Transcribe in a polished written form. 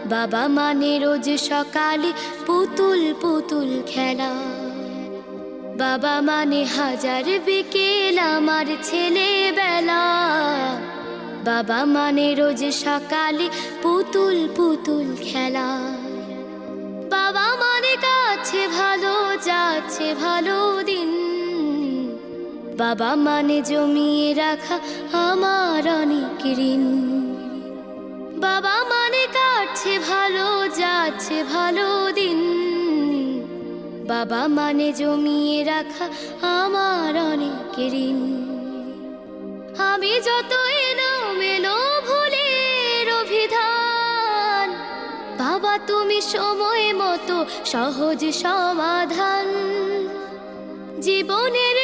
বাবা মানে রোজ সকালে পুতুল পুতুল খেলা। বাবা মানে হাজার বিকেল আমার ছেলেবেলা। বাবা মানে রোজ সকালে পুতুল পুতুল খেলা। বাবা মানে কাছে ভালো যাচ্ছে ভালো দিন। বাবা মানে জমিয়ে রাখা আমার অনেক ঋণ। বাবা মানে কাটছে ভালো যাচ্ছে ভালো দিন। বাবা মানে জমিয়ে রাখা আমার অনেক ঋণ। আমি যত এলোমেলো ভুলের অভিধান, বাবা তুমি সময় মতো সহজ সমাধান। জীবনের